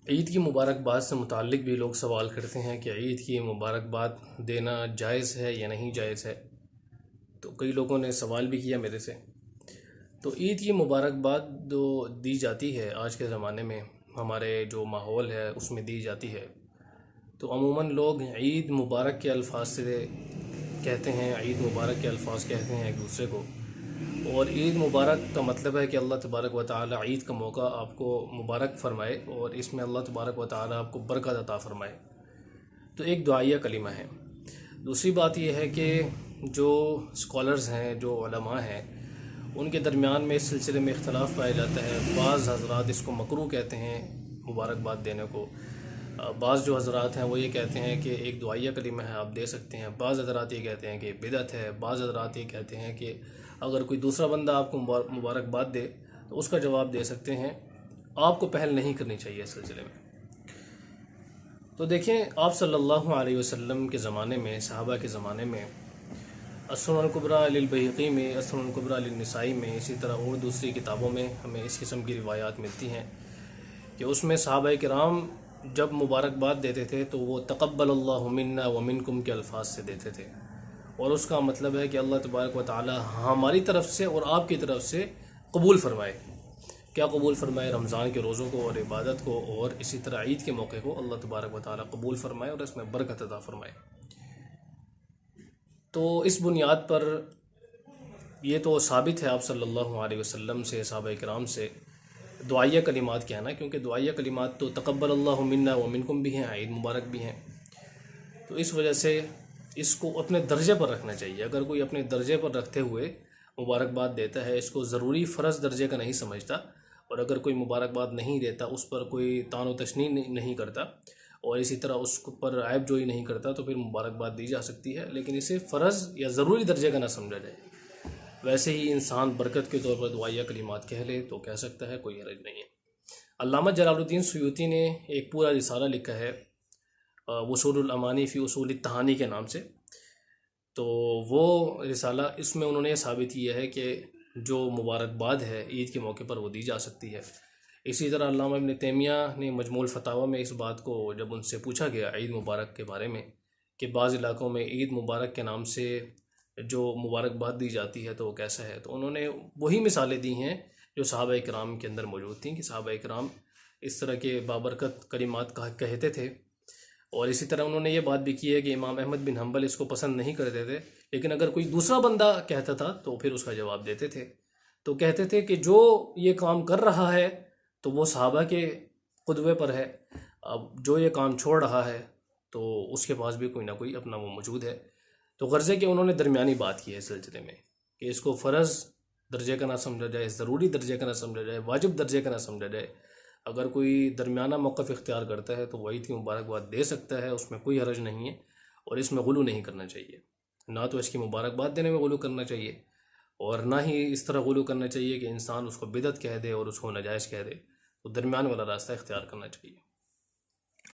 عید کی مبارکباد سے متعلق بھی لوگ سوال کرتے ہیں کہ عید کی مبارکباد دینا جائز ہے یا نہیں جائز ہے۔ تو کئی لوگوں نے سوال بھی کیا میرے سے۔ تو عید کی مبارکباد جو دی جاتی ہے آج کے زمانے میں، ہمارے جو ماحول ہے اس میں دی جاتی ہے، تو عموماً لوگ عید مبارک کے الفاظ سے کہتے ہیں، عید مبارک کے الفاظ کہتے ہیں ایک دوسرے کو۔ اور عید مبارک کا مطلب ہے کہ اللہ تبارک و تعالی عید کا موقع آپ کو مبارک فرمائے اور اس میں اللہ تبارک و تعالی آپ کو برکت عطا فرمائے۔ تو ایک دعائیہ کلمہ ہے۔ دوسری بات یہ ہے کہ جو اسکالرز ہیں، جو علماء ہیں، ان کے درمیان میں اس سلسلے میں اختلاف پایا جاتا ہے۔ بعض حضرات اس کو مکروہ کہتے ہیں مبارکباد دینے کو، بعض جو حضرات ہیں وہ یہ کہتے ہیں کہ ایک دعائیہ کلمہ ہے، آپ دے سکتے ہیں۔ بعض حضرات یہ کہتے ہیں کہ بدعت ہے۔ بعض حضرات یہ کہتے ہیں کہ اگر کوئی دوسرا بندہ آپ کو مبارکباد دے تو اس کا جواب دے سکتے ہیں، آپ کو پہل نہیں کرنی چاہیے اس سلسلے میں۔ تو دیکھیں، آپ صلی اللہ علیہ وسلم کے زمانے میں، صحابہ کے زمانے میں، السنن الکبریٰ للبیہقی میں، السنن الکبریٰ للنسائی میں، اسی طرح اور دوسری کتابوں میں ہمیں اس قسم کی روایات ملتی ہیں کہ اس میں صحابہ کرام جب مبارکباد دیتے تھے تو وہ تقبل اللہ منا ومنکم کے الفاظ سے دیتے تھے، اور اس کا مطلب ہے کہ اللہ تبارک و تعالی ہماری طرف سے اور آپ کی طرف سے قبول فرمائے۔ کیا قبول فرمائے؟ رمضان کے روزوں کو اور عبادت کو، اور اسی طرح عید کے موقع کو اللہ تبارک و تعالی قبول فرمائے اور اس میں برکت عطا فرمائے۔ تو اس بنیاد پر یہ تو ثابت ہے آپ صلی اللہ علیہ وسلم سے، صحابہ کرام سے دعائیہ کلمات کہنا، کیونکہ دعائیہ کلمات تو تقبل اللہ منا ومنکم بھی ہیں، عید مبارک بھی ہیں۔ تو اس وجہ سے اس کو اپنے درجے پر رکھنا چاہیے۔ اگر کوئی اپنے درجے پر رکھتے ہوئے مبارکباد دیتا ہے، اس کو ضروری فرض درجے کا نہیں سمجھتا، اور اگر کوئی مبارکباد نہیں دیتا، اس پر کوئی طعن و تشنیع نہیں کرتا، اور اسی طرح اس پر عیب جوئی نہیں کرتا، تو پھر مبارکباد دی جا سکتی ہے، لیکن اسے فرض یا ضروری درجے کا نہ سمجھا جائے۔ ویسے ہی انسان برکت کے طور پر دعائیہ کلمات کہہ لے تو کہہ سکتا ہے، کوئی حرج نہیں ہے۔ علامہ جلال الدین سیوطی نے ایک پورا رسالہ لکھا ہے وصول الامانی فی اصول التہانی کے نام سے۔ تو وہ رسالہ، اس میں انہوں نے یہ ثابت کیا ہے کہ جو مبارکباد ہے عید کے موقع پر وہ دی جا سکتی ہے۔ اسی طرح علامہ ابن تیمیہ نے مجموع الفتاویٰ میں اس بات کو جب ان سے پوچھا گیا عید مبارک کے بارے میں کہ بعض علاقوں میں عید مبارک کے نام سے جو مبارکباد دی جاتی ہے تو وہ کیسا ہے، تو انہوں نے وہی مثالیں دی ہیں جو صحابہ کرام کے اندر موجود تھیں کہ صحابہ کرام اس طرح کے بابرکت کلمات کہتے تھے۔ اور اسی طرح انہوں نے یہ بات بھی کی ہے کہ امام احمد بن حنبل اس کو پسند نہیں کرتے تھے، لیکن اگر کوئی دوسرا بندہ کہتا تھا تو پھر اس کا جواب دیتے تھے۔ تو کہتے تھے کہ جو یہ کام کر رہا ہے تو وہ صحابہ کے قدوے پر ہے، اب جو یہ کام چھوڑ رہا ہے تو اس کے پاس بھی کوئی نہ کوئی اپنا وہ موجود ہے۔ تو غرض ہے کہ انہوں نے درمیانی بات کی ہے اس سلسلے میں کہ اس کو فرض درجے کا نہ سمجھا جائے، ضروری درجے کا نہ سمجھا جائے، واجب درجے کا نہ سمجھا جائے۔ اگر کوئی درمیانہ موقف اختیار کرتا ہے تو وہ عید کی مبارکباد دے سکتا ہے، اس میں کوئی حرج نہیں ہے، اور اس میں غلو نہیں کرنا چاہیے۔ نہ تو اس کی مبارکباد دینے میں غلو کرنا چاہیے، اور نہ ہی اس طرح غلو کرنا چاہیے کہ انسان اس کو بدعت کہہ دے اور اس کو ناجائز کہہ دے۔ تو درمیان والا راستہ اختیار کرنا چاہیے۔